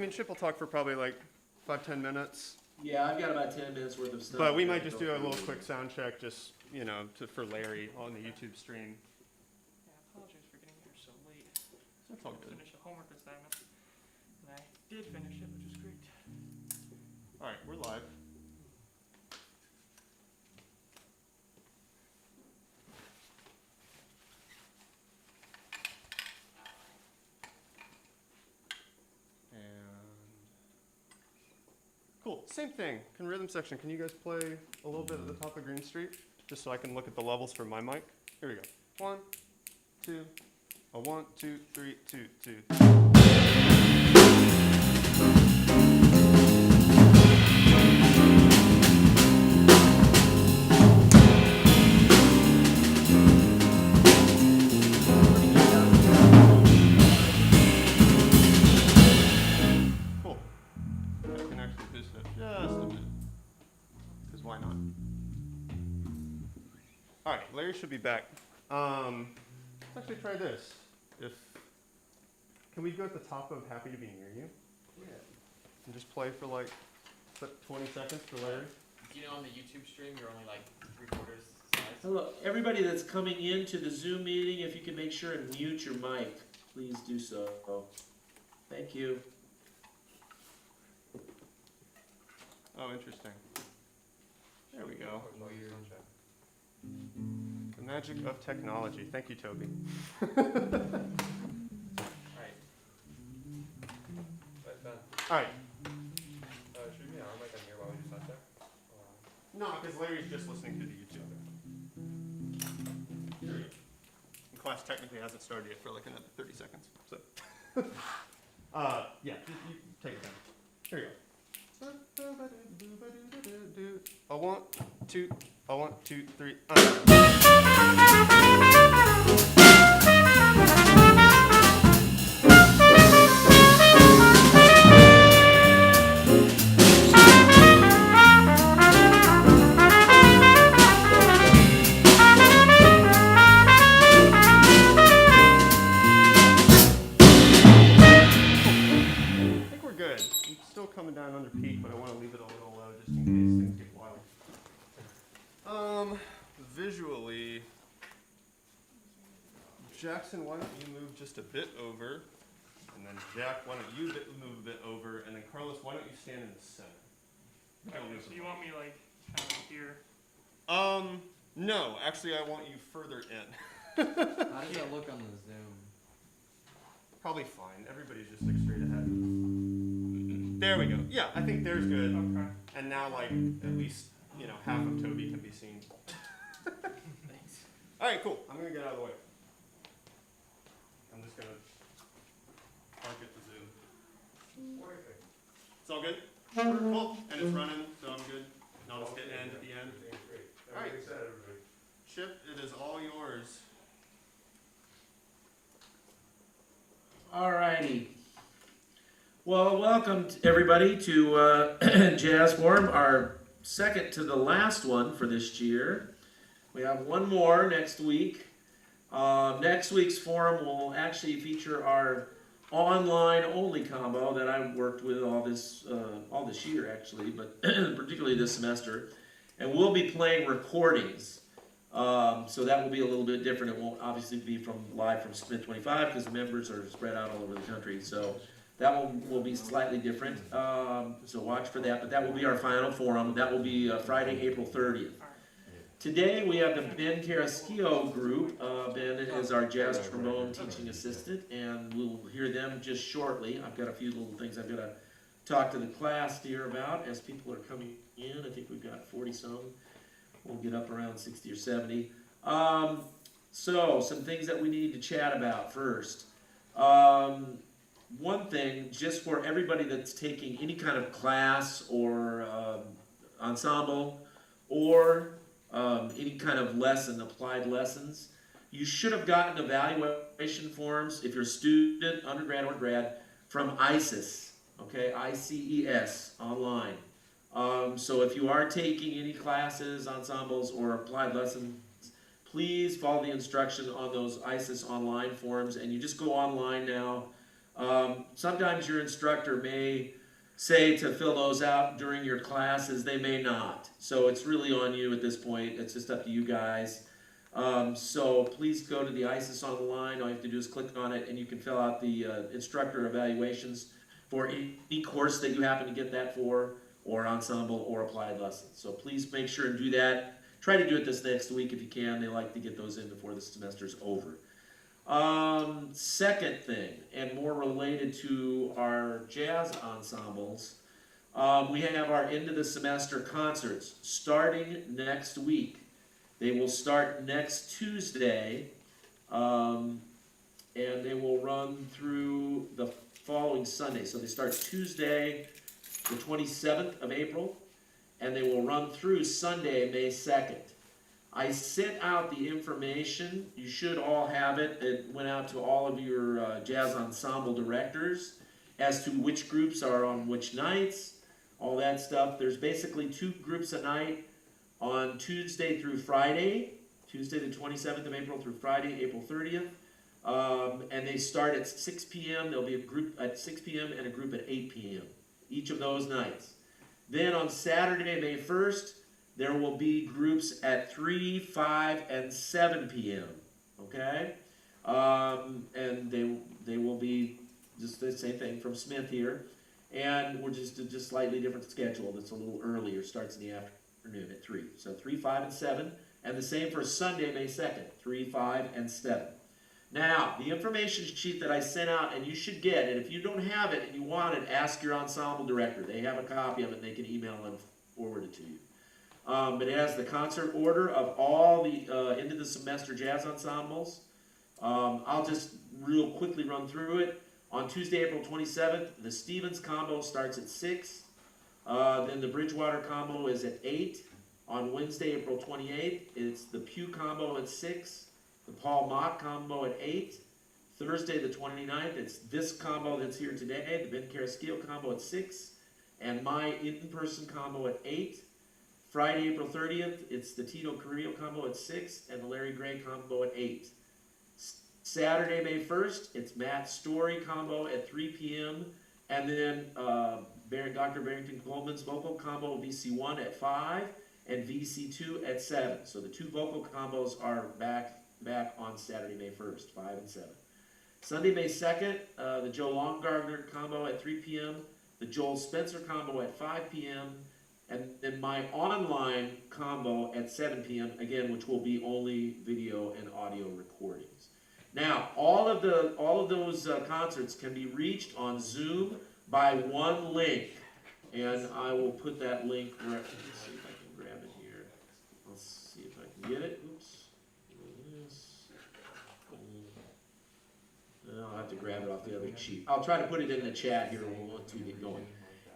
mean, Chip will talk for probably like 5-10 minutes. Yeah, I've got about 10 minutes worth of stuff. But we might just do a little quick sound check, just, you know, for Larry on the YouTube stream. Yeah, apologies for getting here so late. That's all good. Finish a homework assignment. And I did finish it, which is great. All right, we're live. Cool, same thing. Rhythm section, can you guys play a little bit at the top of Green Street? Just so I can look at the levels for my mic. Here we go. 1, 2, a 1, 2, 3, 2, 2. Larry should be back. Let's actually try this. Can we go at the top of Happy to Be Near You? Yeah. And just play for like 20 seconds for Larry? You know, on the YouTube stream, you're only like 3/4 size. Hello, everybody that's coming into the Zoom meeting, if you can make sure and mute your mic, please do so. Thank you. Oh, interesting. There we go. The magic of technology. Thank you, Toby. Alright. All right. Should we be on like on here while we just sat there? No, because Larry's just listening to the YouTube. And class technically hasn't started yet for like another 30 seconds. So, yeah, you take it down. Here you go. A 1, 2, a 1, 2, 3. Coming down under peak, but I want to leave it a little low just in case things get wild. Visually, Jackson, why don't you move just a bit over, and then Jack, why don't you move a bit over, and then Carlos, why don't you stand in the center? Okay, so you want me like kind of here? No, actually I want you further in. How does that look on the Zoom? Probably fine. Everybody's just like straight ahead. There we go. Yeah, I think there's good. Okay. And now, like, at least, you know, half of Toby can be seen. Thanks. All right, cool. I'm going to get out of the way. I'm just going to target the Zoom. It's all good? Cool. And it's running, so I'm good. And I'll just hit end at the end. All right. Chip, it is all yours. All righty. Well, welcome everybody to Jazz Forum, our second to the last one for this year. We have one more next week. Next week's forum will actually feature our online-only combo that I've worked with all this year, actually, but particularly this semester. And we'll be playing recordings. So that will be a little bit different. It won't obviously be live from Smith 25 because the members are spread out all over the country. So that will be slightly different, so watch for that. But that will be our final forum. That will be Friday, April 30th. Today we have the Ben Carrasquillo group. Ben is our jazz trombone teaching assistant, and we'll hear them just shortly. I've got a few little things I've got to talk to the class here about as people are coming in. I think we've got 40-some. We'll get up around 60 or 70. So some things that we need to chat about first. One thing, just for everybody that's taking any kind of class or ensemble or any kind of lesson, applied lessons, you should have gotten evaluation forms if you're a student, undergrad or grad, from ICES, okay, ICES, online. So if you are taking any classes, ensembles, or applied lessons, please follow the instruction on those ICES online forms, and you just go online now. Sometimes your instructor may say to fill those out during your classes, they may not. So it's really on you at this point. It's just up to you guys. So please go to the ISIS on the line. All you have to do is click on it and you can fill out the instructor evaluations for any course that you happen to get that for, or ensemble or applied lessons. So please make sure and do that. Try to do it this next week if you can. They like to get those in before the semester's over. Second thing, and more related to our jazz ensembles, we have our end of the semester concerts starting next week. They will start next Tuesday, and they will run through the following Sunday. So they start Tuesday, the 27th of April, and they will run through Sunday, May 2nd. I sent out the information. You should all have it. It went out to all of your jazz ensemble directors as to which groups are on which nights, all that stuff. There's basically 2 groups a night on Tuesday through Friday, Tuesday the 27th of April through Friday, April 30th. And they start at 6 p.m. There'll be a group at 6 p.m. and a group at 8 p.m. each of those nights. Then on Saturday, May 1st, there will be groups at 3, 5, and 7 p.m. Okay? And they will be just the same thing from Smith here. And we're just slightly different schedule. That's a little earlier. Starts in the afternoon at 3. So 3, 5, and 7. And the same for Sunday, May 2nd. 3, 5, and 7. Now, the information sheet that I sent out, and you should get it. If you don't have it and you want it, ask your ensemble director. They have a copy of it and they can email and forward it to you. But it has the concert order of all the end of the semester jazz ensembles. I'll just real quickly run through it. On Tuesday, April 27th, the Stevens combo starts at 6. Then the Bridgewater combo is at 8. On Wednesday, April 28th, it's the Pew combo at 6. The Paul Mott combo at 8. Thursday, the 29th, it's this combo that's here today, the Ben Carrasquillo combo at 6. And my in-person combo at 8. Friday, April 30th, it's the Tito Carrillo combo at 6 and the Larry Gray combo at 8. Saturday, May 1st, it's Matt Story combo at 3 p.m. And then Dr. Barrington Coleman's vocal combo, VC1 at 5 and VC2 at 7. So the 2 vocal combos are back on Saturday, May 1st, 5 and 7. Sunday, May 2nd, the Joe Longardner combo at 3 p.m., the Joel Spencer combo at 5 p.m., and then my online combo at 7 p.m., again, which will be only video and audio recordings. Now, all of those concerts can be reached on Zoom by one link, and I will put that link right. Let's see if I can grab it here. Let's see if I can get it. Oops. I'll have to grab it off the other sheet. I'll try to put it in the chat here once we get going.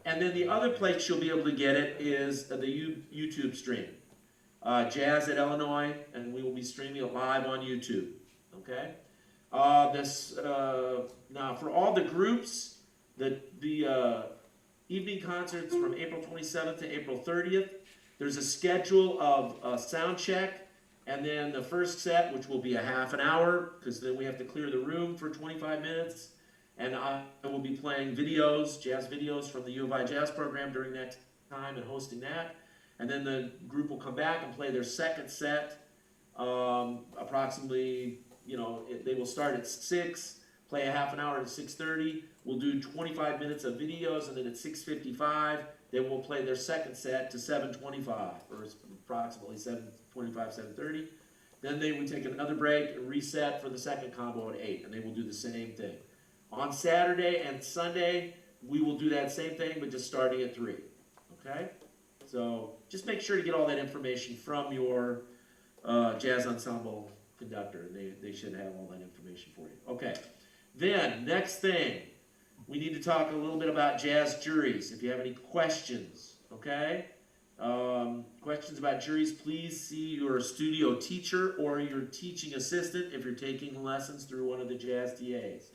And then the other place you'll be able to get it is the YouTube stream. Jazz at Illinois, and we will be streaming it live on YouTube. Okay? Now, for all the groups, the evening concerts from April 27th to April 30th, there's a schedule of sound check, and then the first set, which will be a half an hour, because then we have to clear the room for 25 minutes. And I will be playing videos, jazz videos from the U of I jazz program during that time and hosting that. And then the group will come back and play their second set, approximately, they will start at 6, play a half an hour at 6:30. We'll do 25 minutes of videos, and then at 6:55, they will play their second set to 7:25, or approximately 7:25, 7:30. Then they would take another break and reset for the second combo at 8, and they will do the same thing. On Saturday and Sunday, we will do that same thing, but just starting at 3. Okay? So just make sure to get all that information from your jazz ensemble conductor. They should have all that information for you. Okay. Then, next thing, we need to talk a little bit about jazz juries. If you have any questions, okay? Questions about juries, please see your studio teacher or your teaching assistant if you're taking lessons through one of the jazz TAs.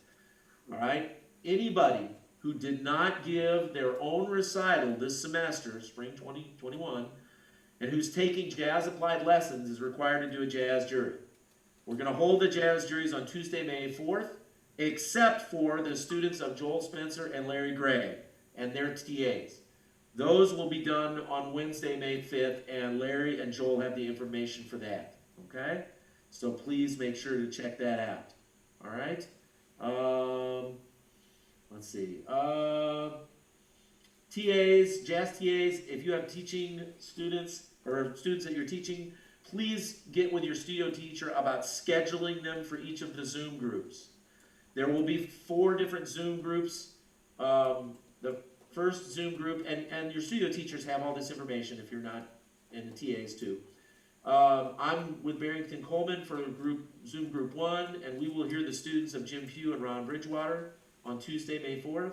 All right? Anybody who did not give their own recital this semester, spring 2021, and who's taking jazz applied lessons is required to do a jazz jury. We're going to hold the jazz juries on Tuesday, May 4th, except for the students of Joel Spencer and Larry Gray and their TAs. Those will be done on Wednesday, May 5th, and Larry and Joel have the information for that, okay? So please make sure to check that out, all right? Let's see. TAs, jazz TAs, if you have teaching students or students that you're teaching, please get with your studio teacher about scheduling them for each of the Zoom groups. There will be 4 different Zoom groups. The first Zoom group, and your studio teachers have all this information if you're not, and the TAs too. I'm with Barrington Coleman for Zoom Group 1, and we will hear the students of Jim Pugh and Ron Bridgewater on Tuesday, May 4th.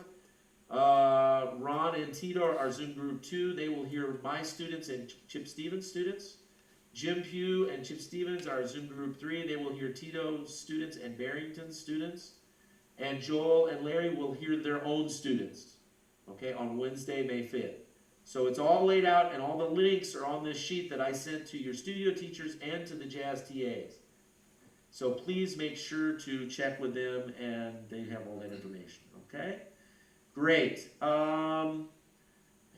Ron and Teetor are Zoom Group 2. They will hear my students and Chip Stevens' students. Jim Pugh and Chip Stevens are Zoom Group 3. They will hear Tito's students and Barrington's students. And Joel and Larry will hear their own students, okay, on Wednesday, May 5th. So it's all laid out, and all the links are on this sheet that I sent to your studio teachers and to the jazz TAs. So please make sure to check with them, and they have all that information, okay? Great. I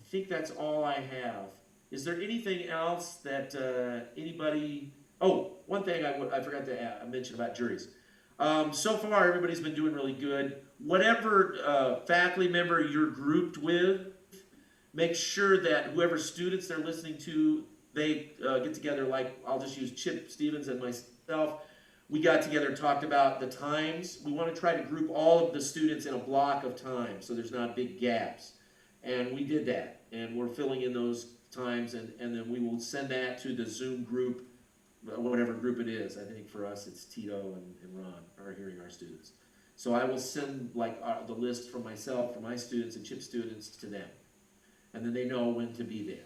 think that's all I have. Is there anything else that anybody... Oh, one thing I forgot to mention about juries. So far, everybody's been doing really good. Whatever faculty member you're grouped with, make sure that whoever students they're listening to, they get together. Like, I'll just use Chip Stevens and myself. We got together and talked about the times. We want to try to group all of the students in a block of time so there's not big gaps. And we did that. And we're filling in those times, and then we will send that to the Zoom group, whatever group it is. I think for us it's Tito and Ron are hearing our students. So I will send the list from myself, for my students and Chip students to them. And then they know when to be there.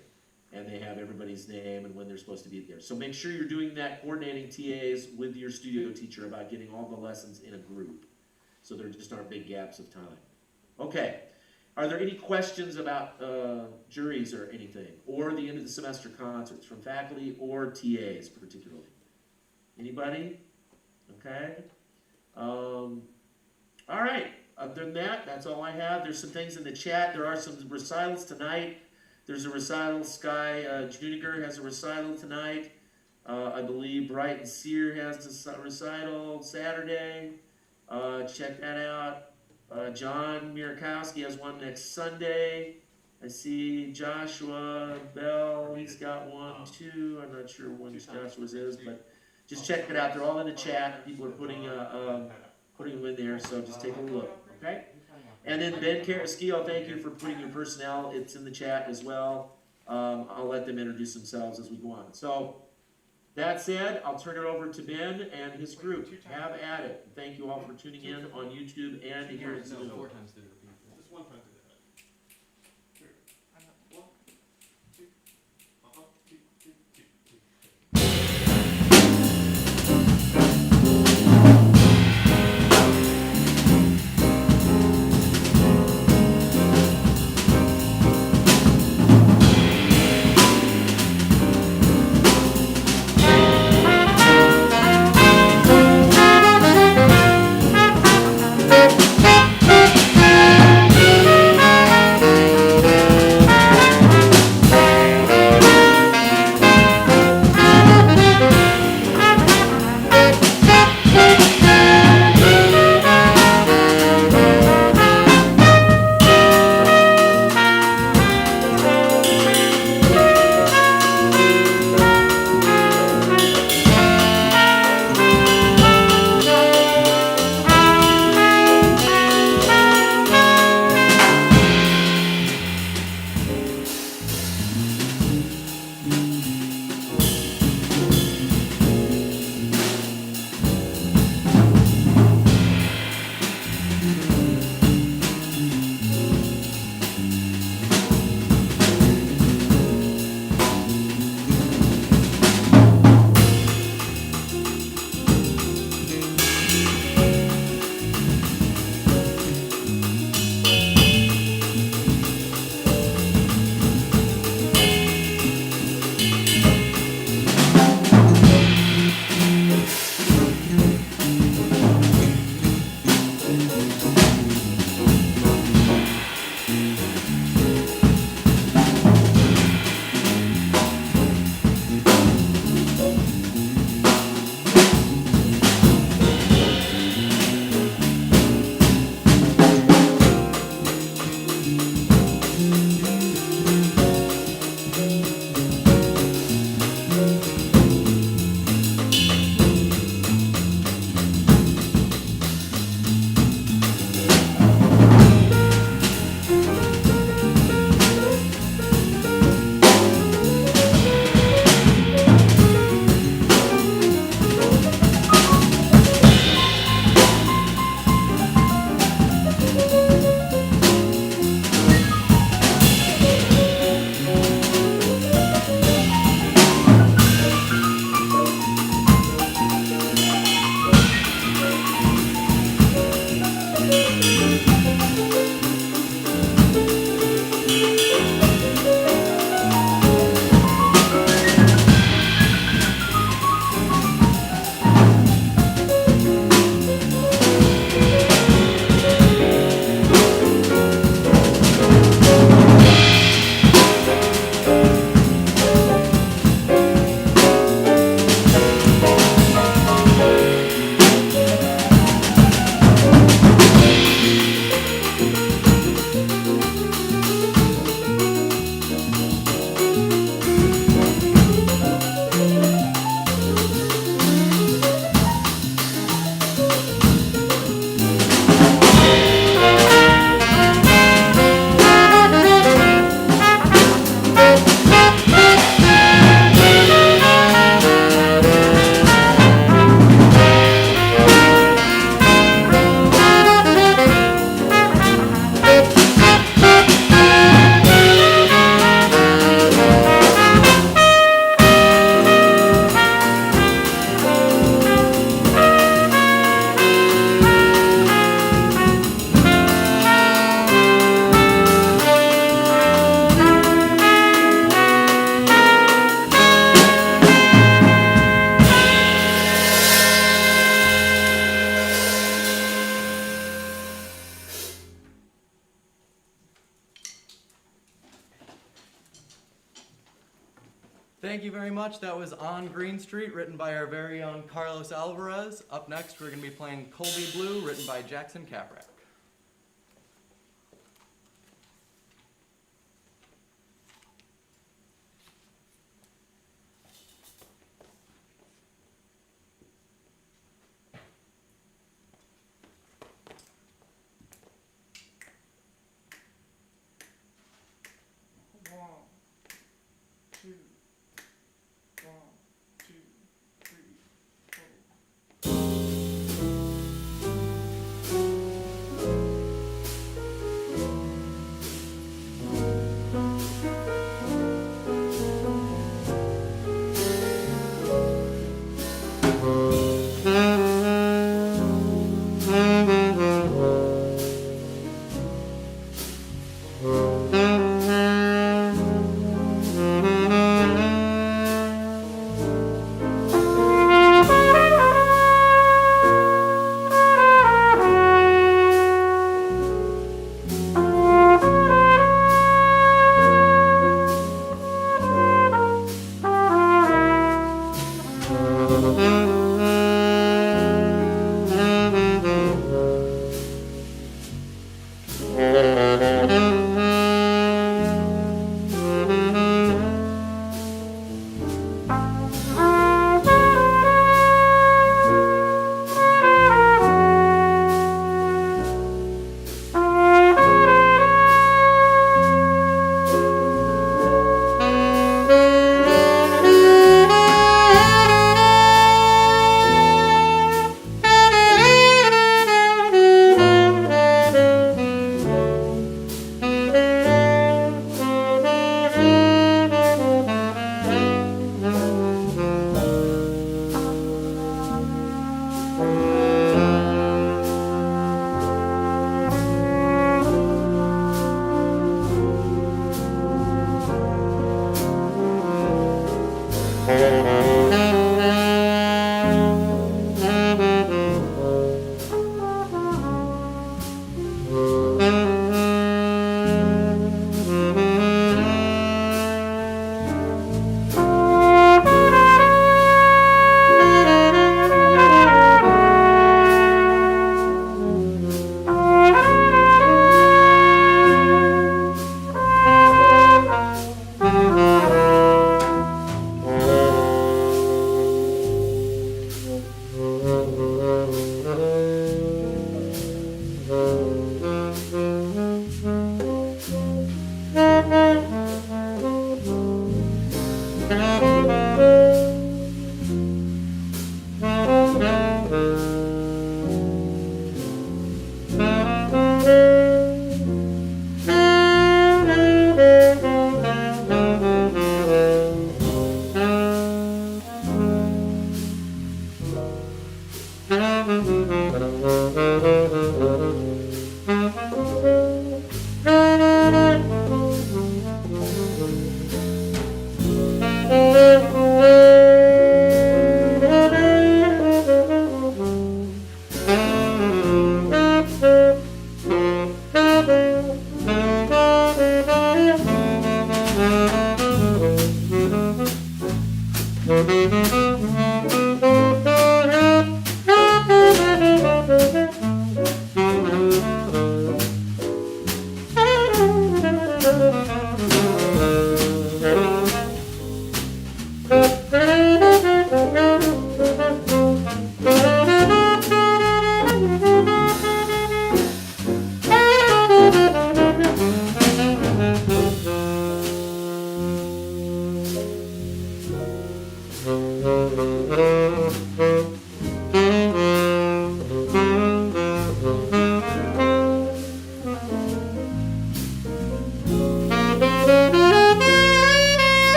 And they have everybody's name and when they're supposed to be there. So make sure you're doing that, coordinating TAs with your studio teacher about getting all the lessons in a group. So there just aren't big gaps of time. Okay. Are there any questions about juries or anything? Or the end of the semester concerts from faculty or TAs particularly? Anybody? Okay. All right. Other than that, that's all I have. There's some things in the chat. There are some recitals tonight. There's a recital. Sky Juniger has a recital tonight. I believe Brighton Sear has a recital Saturday. Check that out. John Mirakowski has one next Sunday. I see Joshua Bell, he's got one too. I'm not sure when Joshua's is, but just check it out. They're all in the chat. People are putting them in there, so just take a look, okay? And then Ben Carrasquillo, thank you for putting your personnel. It's in the chat as well. I'll let them introduce themselves as we go on. So that said, I'll turn it over to Ben and his group. Have at it. Thank you all for tuning in on YouTube and here at Zoom. 4 times through the repeat. Just one time to do that. Here. 1, 2, 2, 2, 2. Thank you very much. That was On Green Street, written by our very own Carlos Alvarez. Up next, we're going to be playing Colby Blue, written by Jackson Kaprak. One, two, one, two, three, four.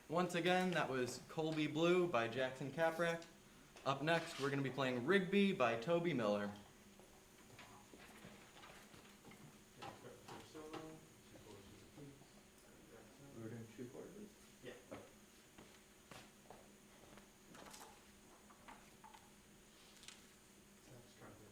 Once again, that was Colby Blue by Jackson Kaprak. Up next, we're going to be playing Rigby by Toby Miller. We're doing 2 chords. Yeah. Sax, trumpet.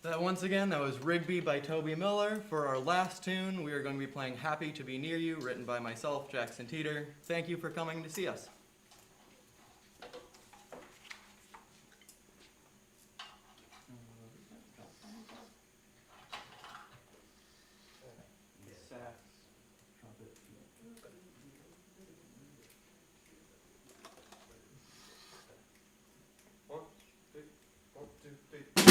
Once again, that was Rigby by Toby Miller. For our last tune, we are going to be playing Happy to Be Near You, written by myself, Jackson Teetor. Thank you for coming to see us. Sax, trumpet. One, two, 1, 2, 3.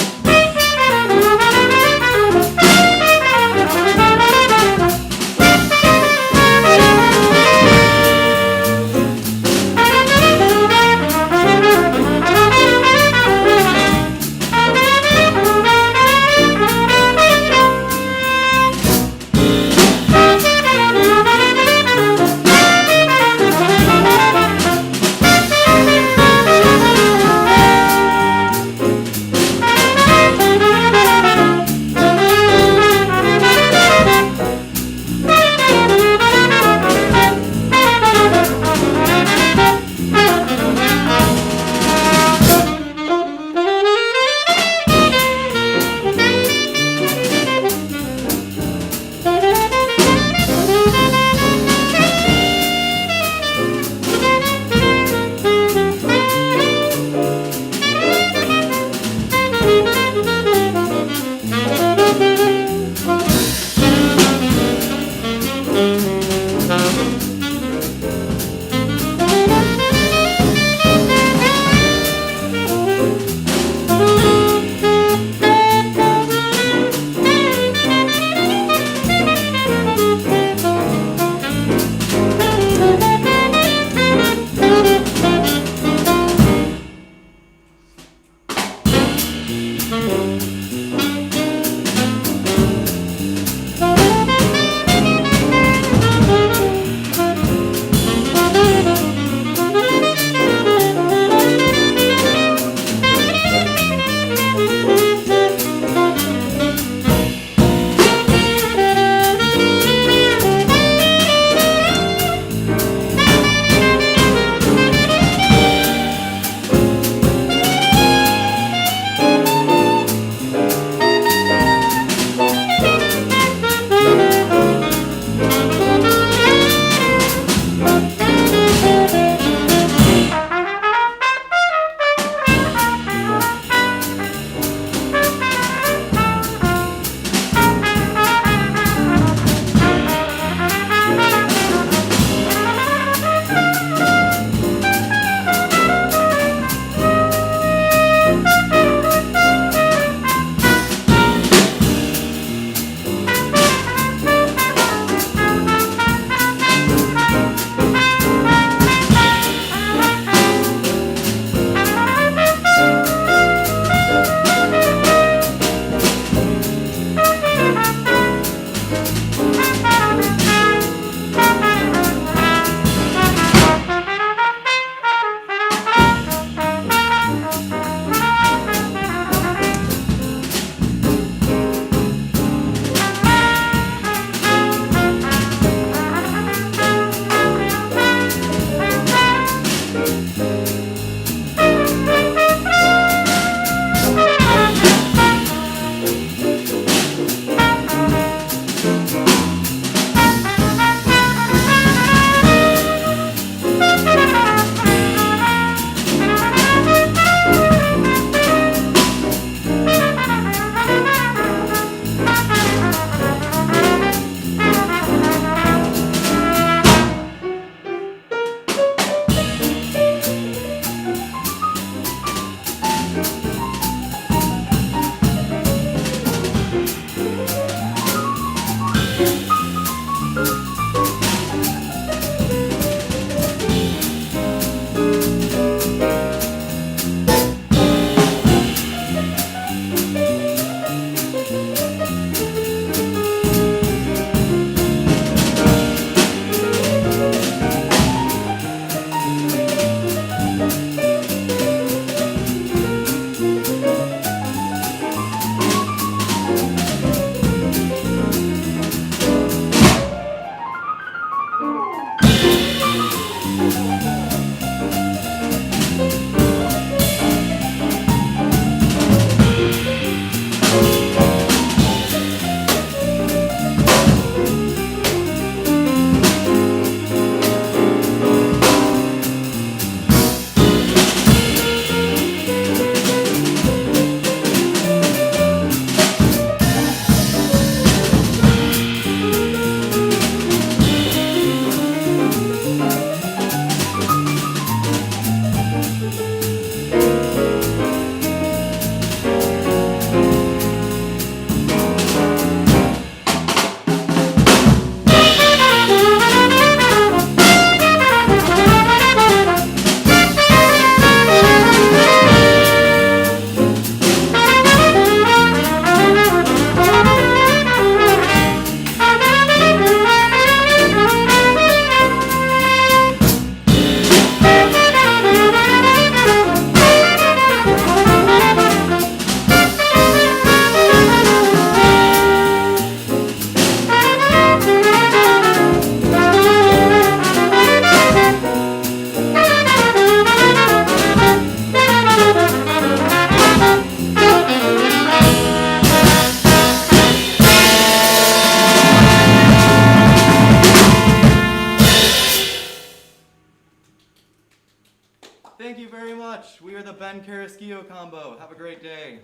you very much. We are the Carrasquillo Combo. Have a great day.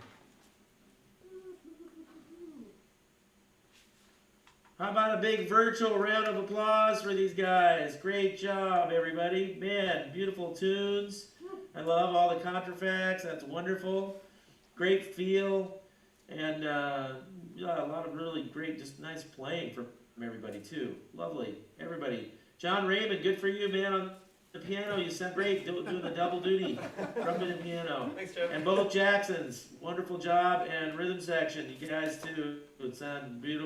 How about a big virtual round of applause for these guys? Great job, everybody. Man, beautiful tunes. I love all the contrafacts. That's wonderful. Great feel. And yeah, a lot of really great, just nice playing from everybody, too. Lovely. Everybody. John Raymond, good for you, man. On the piano, you sound great. Doing the double duty. Trumpet and piano. Thanks, Joe. And both Jacksons. Wonderful job. And rhythm section. You guys, too. It sound beautiful.